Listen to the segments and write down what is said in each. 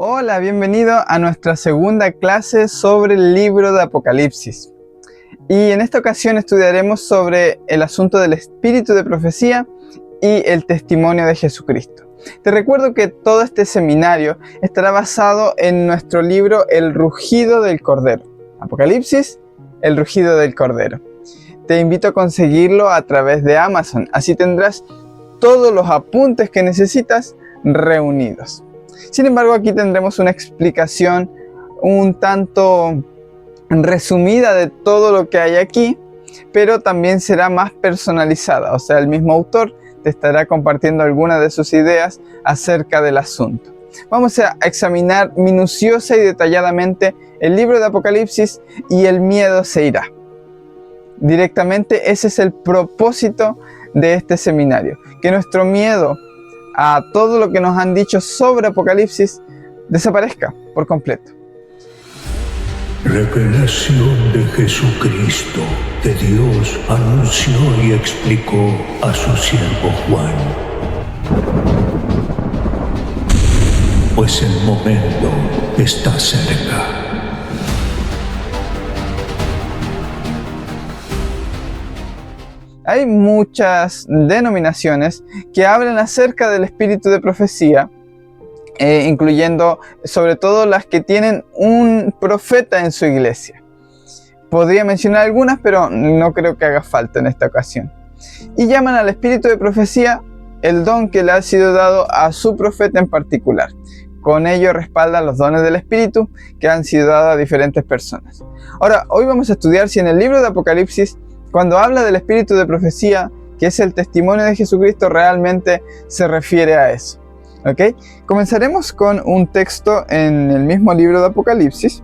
Hola, bienvenido a nuestra segunda clase sobre el libro de Apocalipsis. Y en esta ocasión estudiaremos sobre el asunto del espíritu de profecía y el testimonio de Jesucristo. Te recuerdo que todo este seminario estará basado en nuestro libro El rugido del Cordero. Apocalipsis, el rugido del Cordero. Te invito a conseguirlo a través de Amazon, así tendrás todos los apuntes que necesitas reunidos. Sin embargo, aquí tendremos una explicación un tanto resumida de todo lo que hay aquí, pero también será más personalizada, o sea, el mismo autor te estará compartiendo algunas de sus ideas acerca del asunto. Vamos a examinar minuciosa y detalladamente el libro de Apocalipsis y el miedo se irá. Directamente ese es el propósito de este seminario, que nuestro miedo a todo lo que nos han dicho sobre Apocalipsis desaparezca por completo. Revelación de Jesucristo que Dios anunció y explicó a su siervo Juan. Pues el momento está cerca. Hay muchas denominaciones que hablan acerca del espíritu de profecía, incluyendo sobre todo las que tienen un profeta en su iglesia. Podría mencionar algunas, pero no creo que haga falta en esta ocasión. Y llaman al espíritu de profecía el don que le ha sido dado a su profeta en particular. Con ello respaldan los dones del espíritu que han sido dados a diferentes personas. Ahora, hoy vamos a estudiar si en el libro de Apocalipsis, cuando habla del espíritu de profecía, que es el testimonio de Jesucristo, realmente se refiere a eso. ¿Okay? Comenzaremos con un texto en el mismo libro de Apocalipsis,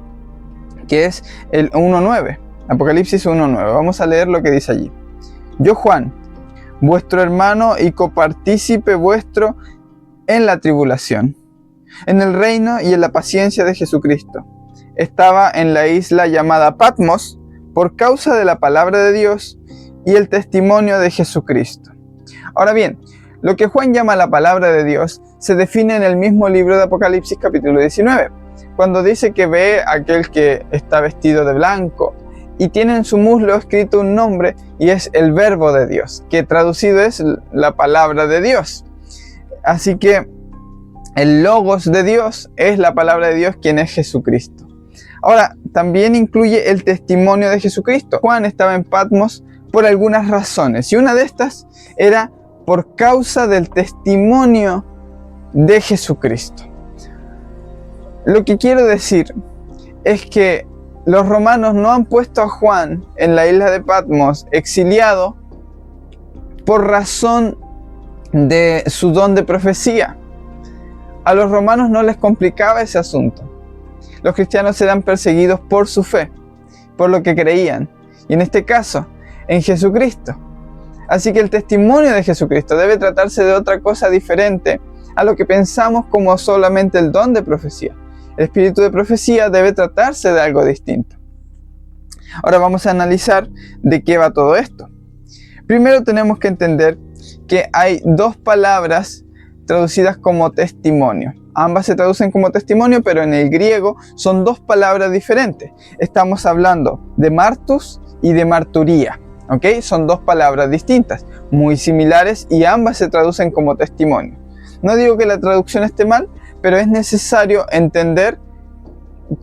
que es el 1.9. Apocalipsis 1.9. Vamos a leer lo que dice allí. Yo, Juan, vuestro hermano y copartícipe vuestro en la tribulación, en el reino y en la paciencia de Jesucristo, estaba en la isla llamada Patmos, por causa de la palabra de Dios y el testimonio de Jesucristo. Ahora bien, lo que Juan llama la palabra de Dios se define en el mismo libro de Apocalipsis capítulo 19, cuando dice que ve a aquel que está vestido de blanco y tiene en su muslo escrito un nombre y es el verbo de Dios, que traducido es la palabra de Dios. Así que el logos de Dios es la palabra de Dios, quien es Jesucristo. Ahora, también incluye el testimonio de Jesucristo. Juan estaba en Patmos por algunas razones, y una de estas era por causa del testimonio de Jesucristo. Lo que quiero decir es que los romanos no han puesto a Juan en la isla de Patmos exiliado por razón de su don de profecía. A los romanos no les complicaba ese asunto. Los cristianos eran perseguidos por su fe, por lo que creían, y en este caso, en Jesucristo. Así que el testimonio de Jesucristo debe tratarse de otra cosa diferente a lo que pensamos como solamente el don de profecía. El espíritu de profecía debe tratarse de algo distinto. Ahora vamos a analizar de qué va todo esto. Primero tenemos que entender que hay dos palabras traducidas como testimonio. Ambas se traducen como testimonio, pero en el griego son dos palabras diferentes. Estamos hablando de martus y de marturía. ¿Okay? Son dos palabras distintas, muy similares, y ambas se traducen como testimonio. No digo que la traducción esté mal, pero es necesario entender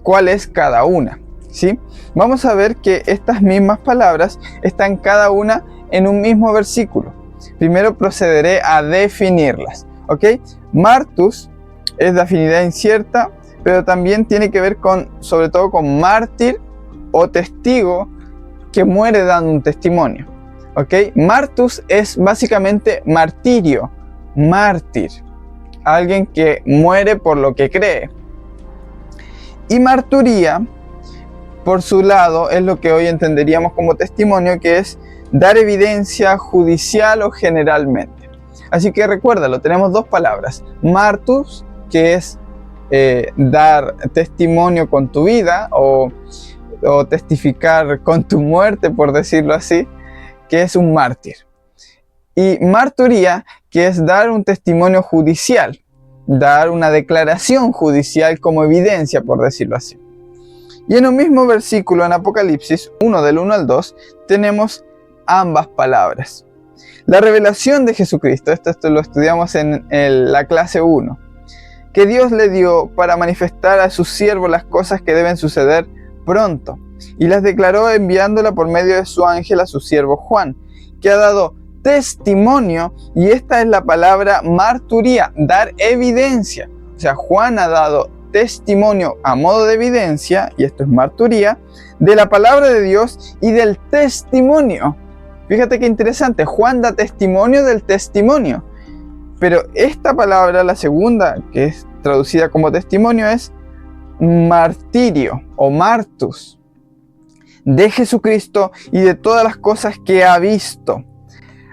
cuál es cada una, ¿sí? Vamos a ver que estas mismas palabras están cada una en un mismo versículo. Primero procederé a definirlas. ¿Okay? Martus es de afinidad incierta, pero también tiene que ver sobre todo con mártir o testigo que muere dando un testimonio. ¿Okay? Martus es básicamente martirio, mártir, alguien que muere por lo que cree. Y marturía, por su lado, es lo que hoy entenderíamos como testimonio, que es dar evidencia judicial o generalmente. Así que recuérdalo, tenemos dos palabras, martus, que es dar testimonio con tu vida o testificar con tu muerte, por decirlo así, que es un mártir. Y marturía, que es dar un testimonio judicial, dar una declaración judicial como evidencia, por decirlo así. Y en un mismo versículo en Apocalipsis 1 del 1 al 2 tenemos ambas palabras. La revelación de Jesucristo, esto lo estudiamos en la clase 1, que Dios le dio para manifestar a sus siervos las cosas que deben suceder pronto, y las declaró enviándola por medio de su ángel a su siervo Juan, que ha dado testimonio, y esta es la palabra marturía, dar evidencia. O sea, Juan ha dado testimonio a modo de evidencia, y esto es marturía, de la palabra de Dios y del testimonio. Fíjate qué interesante, Juan da testimonio del testimonio. Pero esta palabra, la segunda, que es traducida como testimonio, es martirio o martus, de Jesucristo y de todas las cosas que ha visto.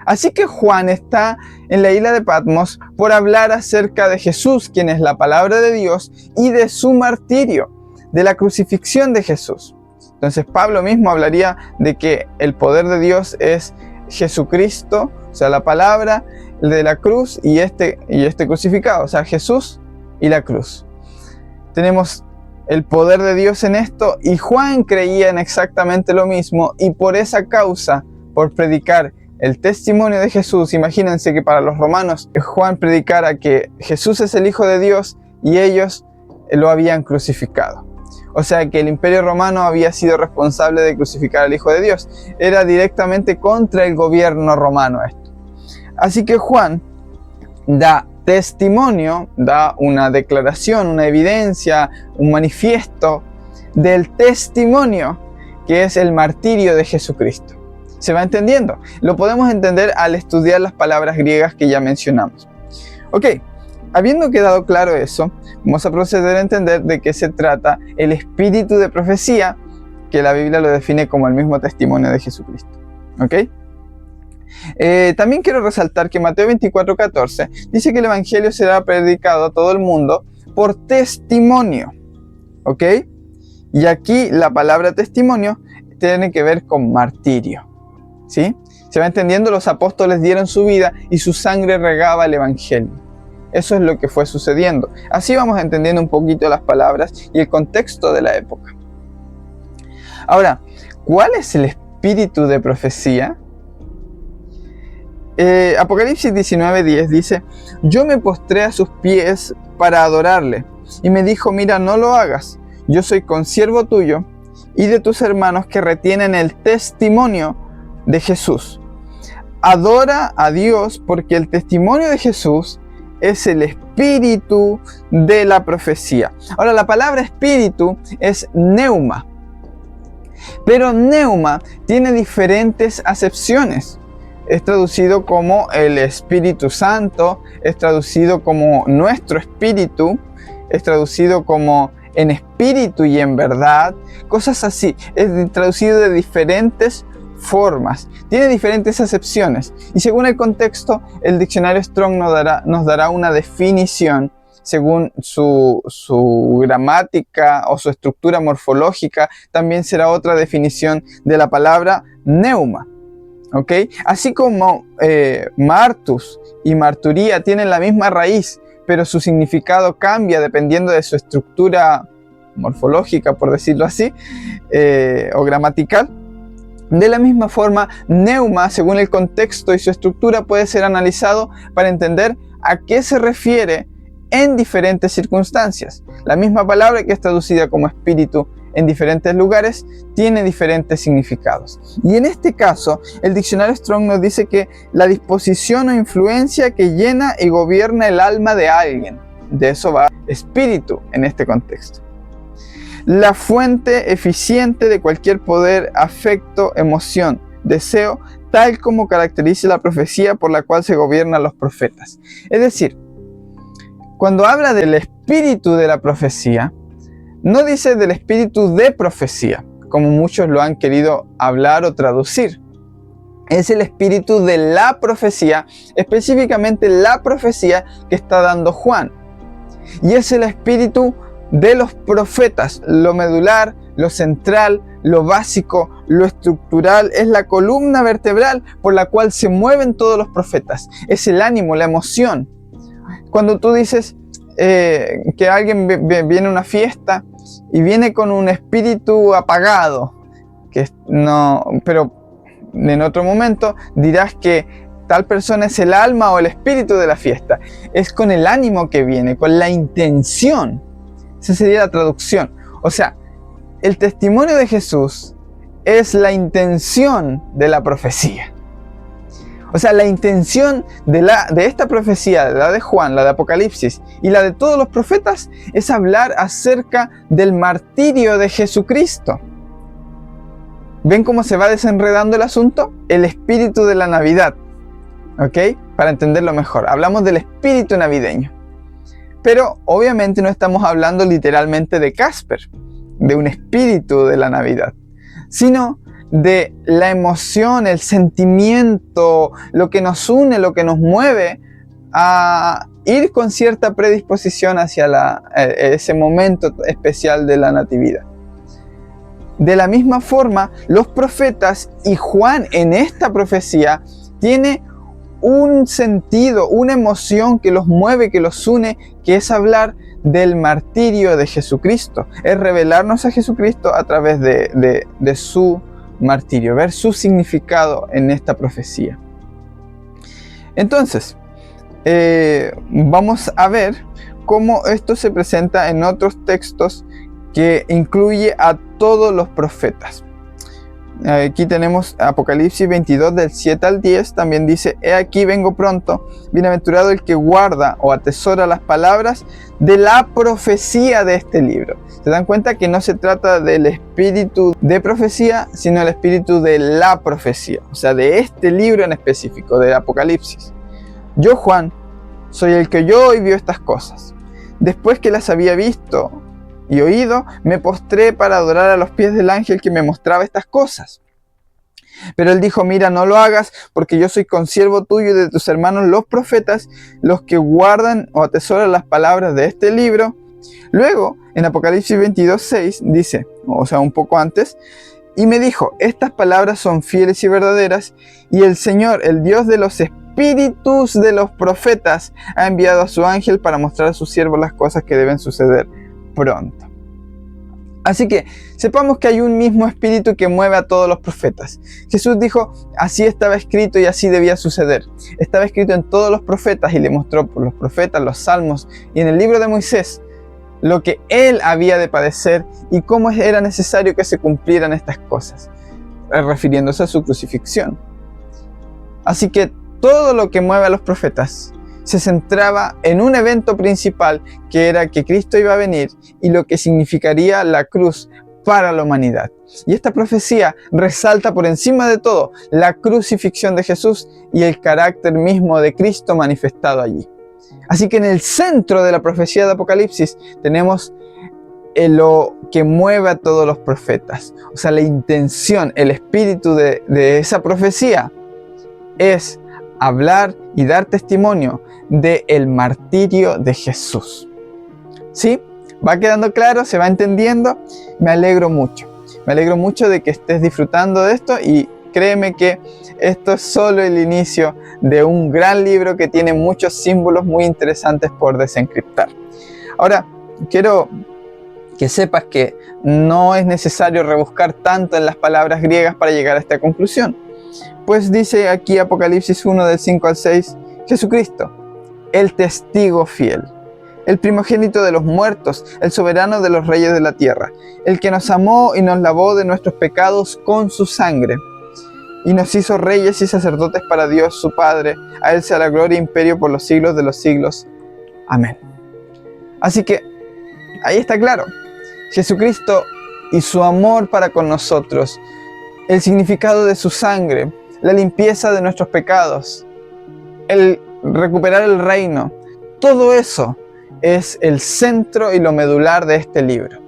Así que Juan está en la isla de Patmos por hablar acerca de Jesús, quien es la palabra de Dios, y de su martirio, de la crucifixión de Jesús. Entonces Pablo mismo hablaría de que el poder de Dios es Jesucristo, o sea, la palabra de la cruz y este crucificado, o sea, Jesús y la cruz. Tenemos el poder de Dios en esto, y Juan creía en exactamente lo mismo, y por esa causa, por predicar el testimonio de Jesús, imagínense que para los romanos Juan predicara que Jesús es el Hijo de Dios y ellos lo habían crucificado. O sea que el Imperio Romano había sido responsable de crucificar al Hijo de Dios. Era directamente contra el gobierno romano esto. Así que Juan da testimonio, da una declaración, una evidencia, un manifiesto del testimonio que es el martirio de Jesucristo. ¿Se va entendiendo? Lo podemos entender al estudiar las palabras griegas que ya mencionamos. Ok, habiendo quedado claro eso, vamos a proceder a entender de qué se trata el espíritu de profecía, que la Biblia lo define como el mismo testimonio de Jesucristo. ¿Ok? También quiero resaltar que Mateo 24:14 dice que el Evangelio será predicado a todo el mundo por testimonio. ¿Ok? Y aquí la palabra testimonio tiene que ver con martirio. ¿Sí? Se va entendiendo, los apóstoles dieron su vida y su sangre regaba el Evangelio. Eso es lo que fue sucediendo. Así vamos entendiendo un poquito las palabras y el contexto de la época. Ahora, ¿cuál es el espíritu de profecía? Apocalipsis 19:10 dice: yo me postré a sus pies para adorarle, y me dijo: mira, no lo hagas, yo soy consiervo tuyo y de tus hermanos que retienen el testimonio de Jesús. Adora a Dios, porque el testimonio de Jesús es el espíritu de la profecía. Ahora, la palabra espíritu es neuma, pero neuma tiene diferentes acepciones. Es traducido como el Espíritu Santo, es traducido como nuestro espíritu, es traducido como en espíritu y en verdad, cosas así. Es traducido de diferentes formas, tiene diferentes acepciones, y según el contexto, el diccionario Strong nos dará una definición según su gramática o su estructura morfológica. También será otra definición de la palabra neuma. ¿Ok? Así como martus y marturía tienen la misma raíz, pero su significado cambia dependiendo de su estructura morfológica, por decirlo así, o gramatical. De la misma forma, neuma, según el contexto y su estructura, puede ser analizado para entender a qué se refiere en diferentes circunstancias. La misma palabra, que es traducida como espíritu en diferentes lugares, tiene diferentes significados. Y en este caso, el diccionario Strong nos dice que la disposición o influencia que llena y gobierna el alma de alguien. De eso va espíritu en este contexto. La fuente eficiente de cualquier poder, afecto, emoción, deseo, tal como caracteriza la profecía por la cual se gobiernan los profetas. Es decir, cuando habla del espíritu de la profecía, no dice del espíritu de profecía, como muchos lo han querido hablar o traducir. Es el espíritu de la profecía, específicamente la profecía que está dando Juan. Y es el espíritu de los profetas, lo medular, lo central, lo básico, lo estructural, es la columna vertebral por la cual se mueven todos los profetas. Es el ánimo, la emoción. Cuando tú dices, que alguien viene a una fiesta y viene con un espíritu apagado, pero en otro momento dirás que tal persona es el alma o el espíritu de la fiesta. Es con el ánimo que viene, con la intención. Esa sería la traducción. O sea, el testimonio de Jesús es la intención de la profecía. O sea, la intención de esta profecía, la de Juan, la de Apocalipsis y la de todos los profetas, es hablar acerca del martirio de Jesucristo. ¿Ven cómo se va desenredando el asunto? El espíritu de la Navidad. ¿Ok? Para entenderlo mejor. Hablamos del espíritu navideño. Pero obviamente no estamos hablando literalmente de Casper, de un espíritu de la Navidad, sino de la emoción, el sentimiento, lo que nos une, lo que nos mueve a ir con cierta predisposición hacia ese momento especial de la Natividad. De la misma forma, los profetas y Juan en esta profecía tiene un sentido, una emoción que los mueve, que los une, que es hablar del martirio de Jesucristo. Es revelarnos a Jesucristo a través de su martirio, ver su significado en esta profecía. Entonces, vamos a ver cómo esto se presenta en otros textos que incluye a todos los profetas. Aquí tenemos Apocalipsis 22 del 7 al 10, también dice: he aquí vengo pronto, bienaventurado el que guarda o atesora las palabras de la profecía de este libro. ¿Se dan cuenta que no se trata del espíritu de profecía, sino el espíritu de la profecía? O sea, de este libro en específico, de Apocalipsis. Yo, Juan, soy el que oyó y vio estas cosas. Después que las había visto y oído, me postré para adorar a los pies del ángel que me mostraba estas cosas. Pero él dijo: mira, no lo hagas, porque yo soy consiervo tuyo y de tus hermanos los profetas, los que guardan o atesoran las palabras de este libro. Luego, en Apocalipsis 22:6 dice, o sea, un poco antes: y me dijo, estas palabras son fieles y verdaderas, y el Señor, el Dios de los espíritus de los profetas, ha enviado a su ángel para mostrar a sus siervos las cosas que deben suceder pronto. Así que sepamos que hay un mismo espíritu que mueve a todos los profetas. Jesús dijo: así estaba escrito y así debía suceder. Estaba escrito en todos los profetas, y le mostró por los profetas, los salmos y en el libro de Moisés lo que él había de padecer y cómo era necesario que se cumplieran estas cosas, refiriéndose a su crucifixión. Así que todo lo que mueve a los profetas se centraba en un evento principal, que era que Cristo iba a venir y lo que significaría la cruz para la humanidad. Y esta profecía resalta por encima de todo la crucifixión de Jesús y el carácter mismo de Cristo manifestado allí. Así que en el centro de la profecía de Apocalipsis tenemos lo que mueve a todos los profetas. O sea, la intención, el espíritu de esa profecía es hablar y dar testimonio del martirio de Jesús. ¿Sí? ¿Va quedando claro? ¿Se va entendiendo? Me alegro mucho. Me alegro mucho de que estés disfrutando de esto, y créeme que esto es solo el inicio de un gran libro que tiene muchos símbolos muy interesantes por desencriptar. Ahora, quiero que sepas que no es necesario rebuscar tanto en las palabras griegas para llegar a esta conclusión. Pues dice aquí Apocalipsis 1 del 5 al 6, Jesucristo, el testigo fiel, el primogénito de los muertos, el soberano de los reyes de la tierra, el que nos amó y nos lavó de nuestros pecados con su sangre, y nos hizo reyes y sacerdotes para Dios su Padre. A él sea la gloria e imperio por los siglos de los siglos. Amén. Así que ahí está claro, Jesucristo y su amor para con nosotros, el significado de su sangre, la limpieza de nuestros pecados, el recuperar el reino, todo eso es el centro y lo medular de este libro.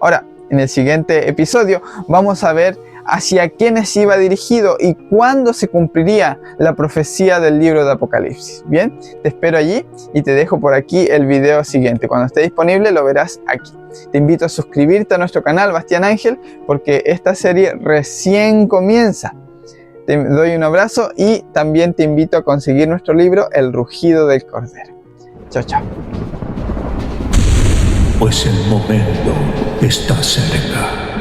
Ahora, en el siguiente episodio vamos a ver hacia quiénes iba dirigido y cuándo se cumpliría la profecía del libro de Apocalipsis. Bien, te espero allí y te dejo por aquí el video siguiente. Cuando esté disponible lo verás aquí. Te invito a suscribirte a nuestro canal Bastián Ángel, porque esta serie recién comienza. Te doy un abrazo y también te invito a conseguir nuestro libro El rugido del cordero. Chao, chao. pues el momento está cerca.